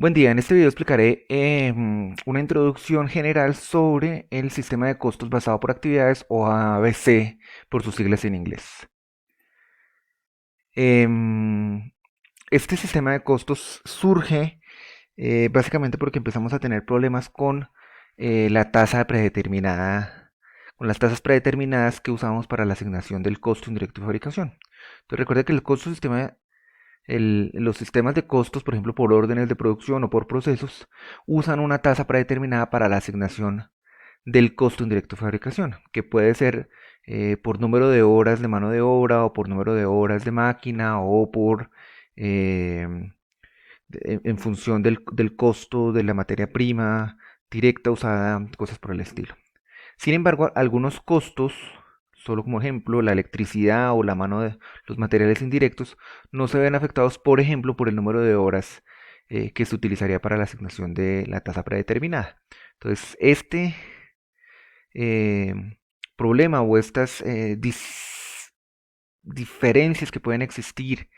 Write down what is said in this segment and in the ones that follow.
Buen día, en este video explicaré una introducción general sobre el sistema de costos basado por actividades o ABC por sus siglas en inglés. Em, este sistema de costos surge básicamente porque empezamos a tener problemas con la tasa predeterminada, con las tasas predeterminadas que usamos para la asignación del costo indirecto de fabricación. Entonces recuerda que el costo sistema los sistemas de costos, por ejemplo, por órdenes de producción o por procesos, usan una tasa predeterminada para la asignación del costo indirecto de fabricación, que puede ser por número de horas de mano de obra o por número de horas de máquina o por eh, en función del costo de la materia prima directa usada, cosas por el estilo. Sin embargo, algunos costos, solo como ejemplo, la electricidad o la mano de los materiales indirectos, no se ven afectados, por ejemplo, por el número de horas que se utilizaría para la asignación de la tasa predeterminada. Entonces, este eh, problema o estas diferencias que pueden existir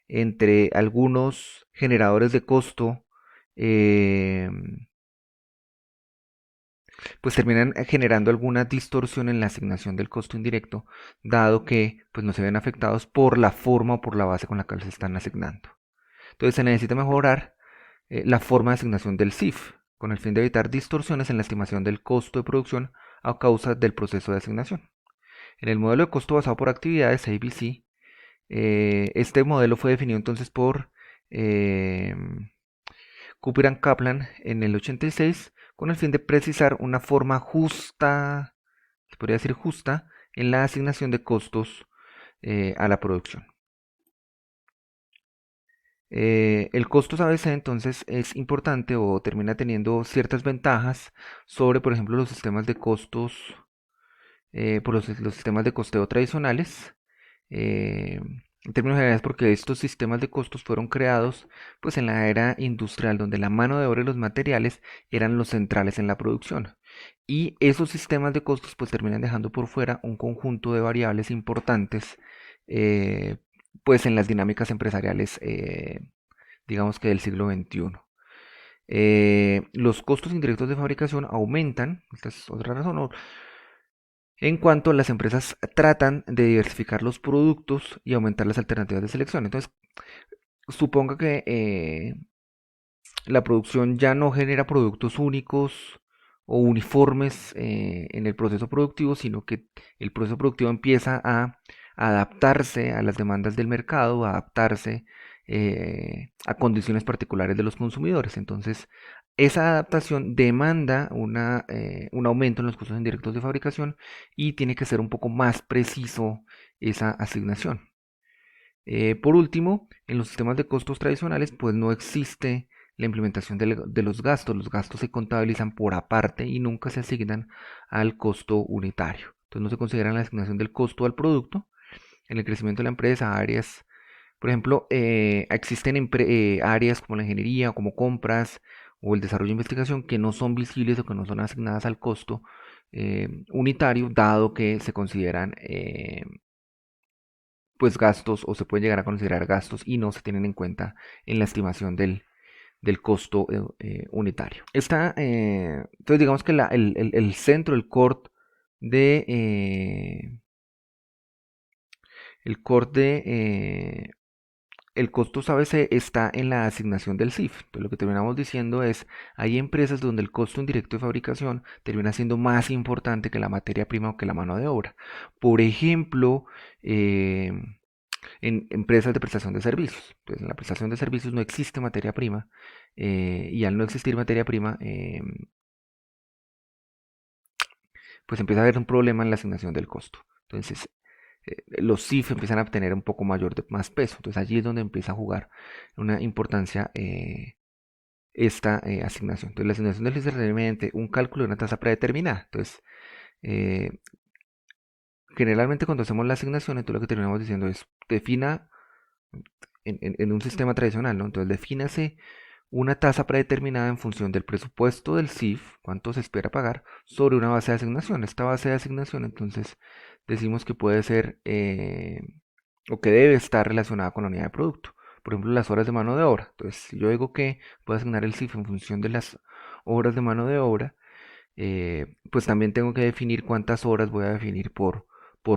entre algunos generadores de costo, eh, pues terminan generando alguna distorsión en la asignación del costo indirecto, dado que pues, no se ven afectados por la forma o por la base con la que se están asignando. Entonces se necesita mejorar la forma de asignación del CIF, con el fin de evitar distorsiones en la estimación del costo de producción a causa del proceso de asignación. En el modelo de costo basado por actividades, ABC, este modelo fue definido entonces por eh, Cooper and Kaplan en el 86 con el fin de precisar una forma justa, se podría decir justa, en la asignación de costos a la producción. El costo ABC entonces es importante o termina teniendo ciertas ventajas sobre, por ejemplo, los sistemas de costos, por los sistemas de costeo tradicionales. eh, en términos generales, porque estos sistemas de costos fueron creados pues en la era industrial, donde la mano de obra y los materiales eran los centrales en la producción. Y esos sistemas de costos pues terminan dejando por fuera un conjunto de variables importantes eh, pues en las dinámicas empresariales digamos que del siglo XXI. Los costos indirectos de fabricación aumentan, esta es otra razón, ¿no? En cuanto las empresas tratan de diversificar los productos y aumentar las alternativas de selección. Entonces, suponga que la producción ya no genera productos únicos o uniformes en el proceso productivo, sino que el proceso productivo empieza a adaptarse a las demandas del mercado, a adaptarse a condiciones particulares de los consumidores. Entonces, esa adaptación demanda un aumento en los costos indirectos de fabricación y tiene que ser un poco más preciso esa asignación. Por último, en los sistemas de costos tradicionales, pues no existe la implementación de los gastos. Los gastos se contabilizan por aparte y nunca se asignan al costo unitario. Entonces no se considera la asignación del costo al producto. En el crecimiento de la empresa, áreas, por ejemplo, existen áreas como la ingeniería, como compras o el desarrollo de investigación que no son visibles o que no son asignadas al costo unitario, dado que se consideran pues gastos o se pueden llegar a considerar gastos y no se tienen en cuenta en la estimación del costo unitario. Entonces digamos que el centro, de, eh, el core de el costo ABC está en la asignación del CIF. Entonces lo que terminamos diciendo es, hay empresas donde el costo indirecto de fabricación termina siendo más importante que la materia prima o que la mano de obra. Por ejemplo, eh, en empresas de prestación de servicios. Entonces, en la prestación de servicios no existe materia prima y al no existir materia prima, pues empieza a haber un problema en la asignación del costo. Entonces, los CIF empiezan a tener un poco más peso. Entonces, allí es donde empieza a jugar una importancia esta asignación. Entonces, la asignación del CIF es realmente un cálculo de una tasa predeterminada. Entonces, eh, generalmente cuando hacemos la asignación, entonces lo que terminamos diciendo es defina en un sistema tradicional, ¿no? Entonces, defínase una tasa predeterminada en función del presupuesto del CIF, cuánto se espera pagar, sobre una base de asignación. Esta base de asignación, entonces, decimos que puede ser o que debe estar relacionada con la unidad de producto. por ejemplo, las horas de mano de obra. Entonces, si yo digo que puedo asignar el CIF en función de las horas de mano de obra, pues también tengo que definir cuántas horas voy a definir por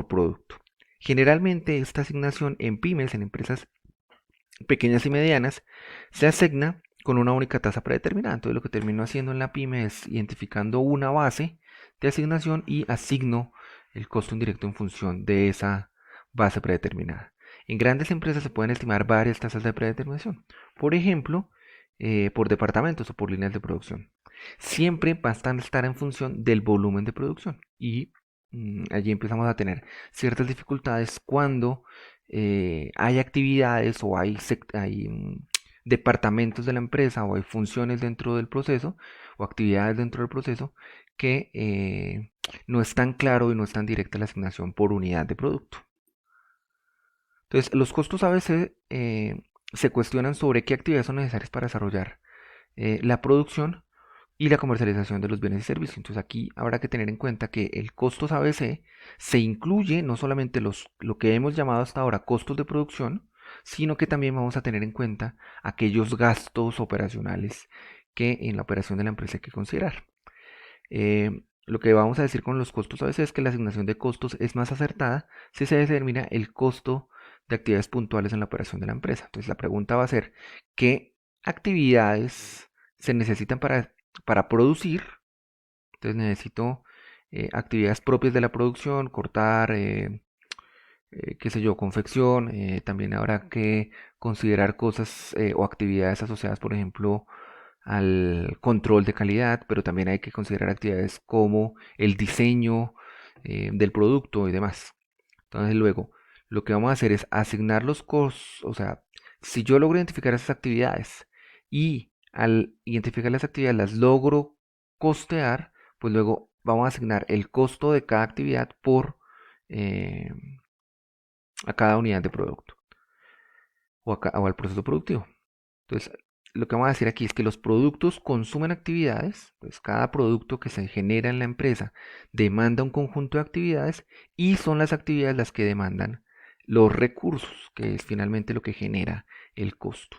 producto. Generalmente esta asignación en pymes, en empresas pequeñas y medianas, se asigna con una única tasa predeterminada. Entonces lo que termino haciendo en la pyme es identificando una base de asignación y asigno el costo indirecto en función de esa base predeterminada. En grandes empresas se pueden estimar varias tasas de predeterminación. Por ejemplo, por departamentos o por líneas de producción. Siempre bastan estar en función del volumen de producción y allí empezamos a tener ciertas dificultades cuando hay actividades o hay departamentos de la empresa o hay funciones dentro del proceso o actividades dentro del proceso que no es tan claro y no es tan directa la asignación por unidad de producto. Entonces, los costos ABC se cuestionan sobre qué actividades son necesarias para desarrollar la producción y la comercialización de los bienes y servicios. Entonces aquí habrá que tener en cuenta que el costos ABC se incluye no solamente lo que hemos llamado hasta ahora costos de producción, sino que también vamos a tener en cuenta aquellos gastos operacionales que en la operación de la empresa hay que considerar. Lo que vamos a decir con los costos ABC es que la asignación de costos es más acertada si se determina el costo de actividades puntuales en la operación de la empresa. Entonces la pregunta va a ser, ¿qué actividades se necesitan para producir? Entonces necesito actividades propias de la producción, cortar, qué sé yo, confección. También habrá que considerar cosas o actividades asociadas, por ejemplo, al control de calidad, pero también hay que considerar actividades como el diseño del producto y demás. Entonces luego, lo que vamos a hacer es asignar los costos, o sea, si yo logro identificar esas actividades y al identificar las actividades las logro costear, pues luego vamos a asignar el costo de cada actividad eh, a cada unidad de producto o al proceso productivo. Entonces, lo que vamos a decir aquí es que los productos consumen actividades, pues cada producto que se genera en la empresa demanda un conjunto de actividades y son las actividades las que demandan los recursos, que es finalmente lo que genera el costo.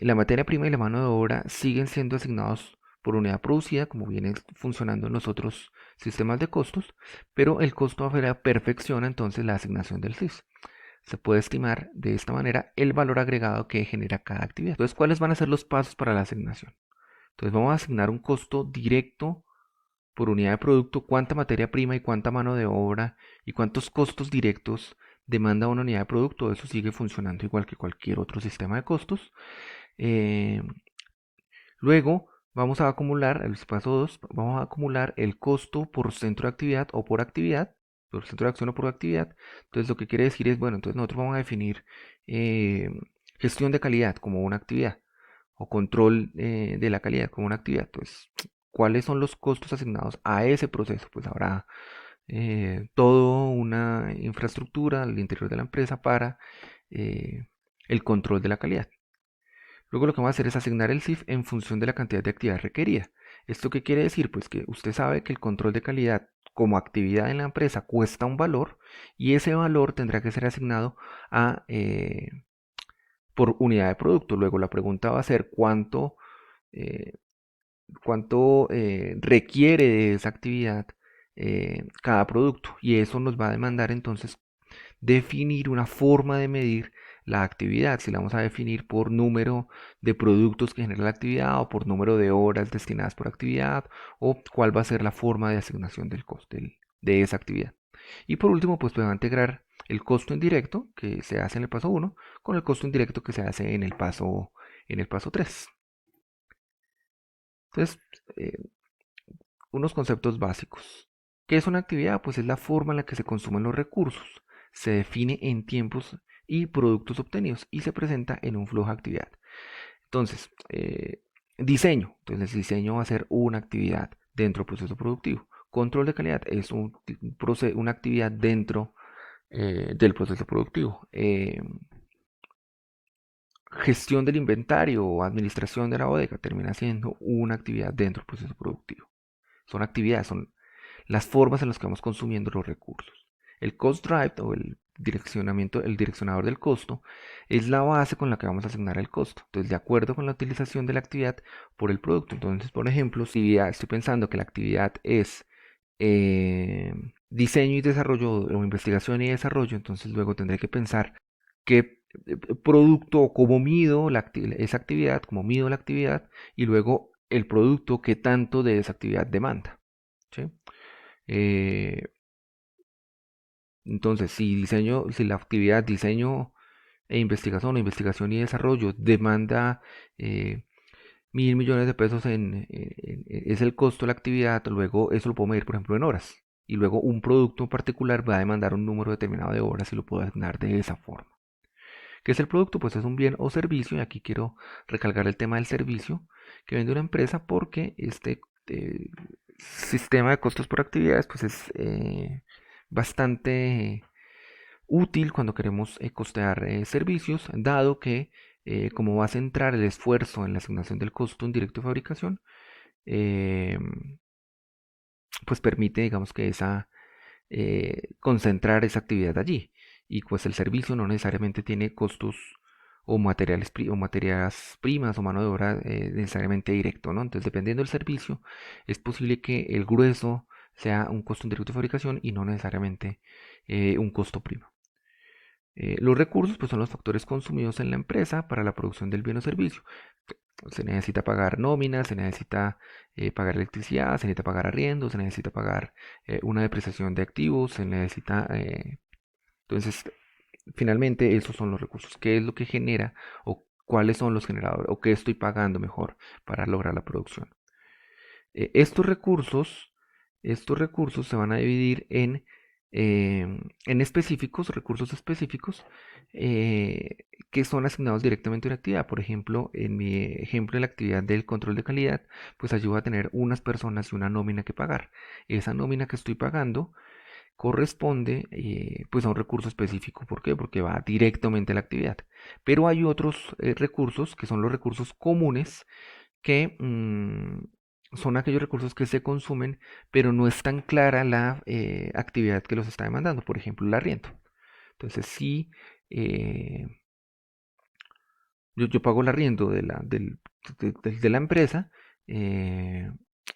La materia prima y la mano de obra siguen siendo asignados por unidad producida, como viene funcionando en los otros sistemas de costos, pero el costo afuera perfecciona entonces la asignación del CIS. Se puede estimar de esta manera el valor agregado que genera cada actividad. Entonces, ¿cuáles van a ser los pasos para la asignación? Entonces, vamos a asignar un costo directo por unidad de producto, cuánta materia prima y cuánta mano de obra y cuántos costos directos demanda una unidad de producto. Eso sigue funcionando igual que cualquier otro sistema de costos. Eh, Luego, vamos a acumular, el paso 2, vamos a acumular el costo por centro de actividad o por centro de acción o por actividad. Entonces, lo que quiere decir es, bueno, entonces nosotros vamos a definir eh, gestión de calidad como una actividad o control de la calidad como una actividad. Entonces, ¿cuáles son los costos asignados a ese proceso? Pues habrá toda una infraestructura al interior de la empresa para el control de la calidad. Luego lo que vamos a hacer es asignar el CIF en función de la cantidad de actividad requerida. ¿Esto qué quiere decir? Pues que usted sabe que el control de calidad como actividad en la empresa cuesta un valor y ese valor tendrá que ser asignado por unidad de producto. Luego la pregunta va a ser eh, cuánto requiere de esa actividad cada producto y eso nos va a demandar entonces definir una forma de medir la actividad, si la vamos a definir por número de productos que genera la actividad o por número de horas destinadas por actividad o cuál va a ser la forma de asignación del costo de esa actividad. Y por último, pues va a integrar el costo indirecto que se hace en el paso 1 con el costo indirecto que se hace en el paso 3. Entonces, eh, unos conceptos básicos. ¿Qué es una actividad? Pues es la forma en la que se consumen los recursos. Se define en tiempos y productos obtenidos y se presenta en un flujo de actividad. Entonces, diseño. Entonces, el diseño va a ser una actividad dentro del proceso productivo. Control de calidad es una actividad dentro del proceso productivo. Gestión del inventario o administración de la bodega termina siendo una actividad dentro del proceso productivo. Son actividades, son las formas en las que vamos consumiendo los recursos. El cost drive o el el direccionador del costo, es la base con la que vamos a asignar el costo. Entonces, de acuerdo con la utilización de la actividad por el producto. Entonces, por ejemplo, si ya estoy pensando que la actividad es eh, diseño y desarrollo o investigación y desarrollo, entonces luego tendré que pensar qué producto o cómo mido esa actividad, cómo mido la actividad y luego el producto que tanto de esa actividad demanda. ¿Sí? Eh, entonces, si la actividad diseño e investigación y desarrollo demanda eh, 1.000 millones de pesos es el costo de la actividad, luego eso lo puedo medir, por ejemplo, en horas. Y luego un producto en particular va a demandar un número determinado de horas y lo puedo asignar de esa forma. ¿Qué es el producto? Pues es un bien o servicio, y aquí quiero recalcar el tema del servicio que vende una empresa porque este sistema de costos por actividades pues es bastante útil cuando queremos costear servicios, dado que como va a centrar el esfuerzo en la asignación del costo indirecto de fabricación, eh, pues permite, digamos que concentrar esa actividad allí. Y pues el servicio no necesariamente tiene costos o materias primas o mano de obra necesariamente directo, ¿no? Entonces, dependiendo del servicio, es posible que el grueso sea un costo indirecto de fabricación y no necesariamente un costo primo. Los recursos pues, son los factores consumidos en la empresa para la producción del bien o servicio. Se necesita pagar nóminas, se necesita pagar electricidad, se necesita pagar arriendo, se necesita pagar una depreciación de activos, se necesita... entonces, finalmente, esos son los recursos. ¿Qué es lo que genera o cuáles son los generadores o qué estoy pagando mejor para lograr la producción? Eh, estos recursos, estos recursos se van a dividir en específicos, recursos específicos que son asignados directamente a una actividad. Por ejemplo, en mi ejemplo de la actividad del control de calidad, pues ayuda a tener unas personas y una nómina que pagar. Esa nómina que estoy pagando corresponde pues a un recurso específico. ¿Por qué? Porque va directamente a la actividad. Pero hay otros recursos que son los recursos comunes que son aquellos recursos que se consumen, pero no es tan clara la actividad que los está demandando, por ejemplo, el arriendo. Entonces, si eh, yo pago el arriendo de la empresa, eh,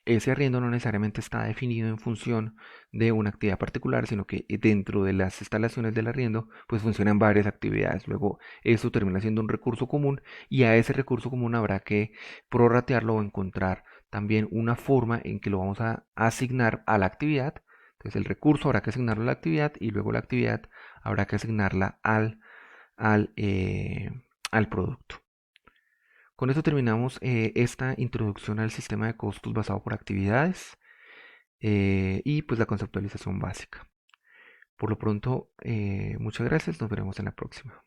ese arriendo no necesariamente está definido en función de una actividad particular, sino que dentro de las instalaciones del arriendo, pues funcionan varias actividades. Luego, eso termina siendo un recurso común y a ese recurso común habrá que prorratearlo o encontrar también una forma en que lo vamos a asignar a la actividad. Entonces, el recurso habrá que asignarlo a la actividad y luego la actividad habrá que asignarla al, eh, al producto. Con esto terminamos esta introducción al sistema de costos basado por actividades y pues la conceptualización básica. Por lo pronto, muchas gracias, nos veremos en la próxima.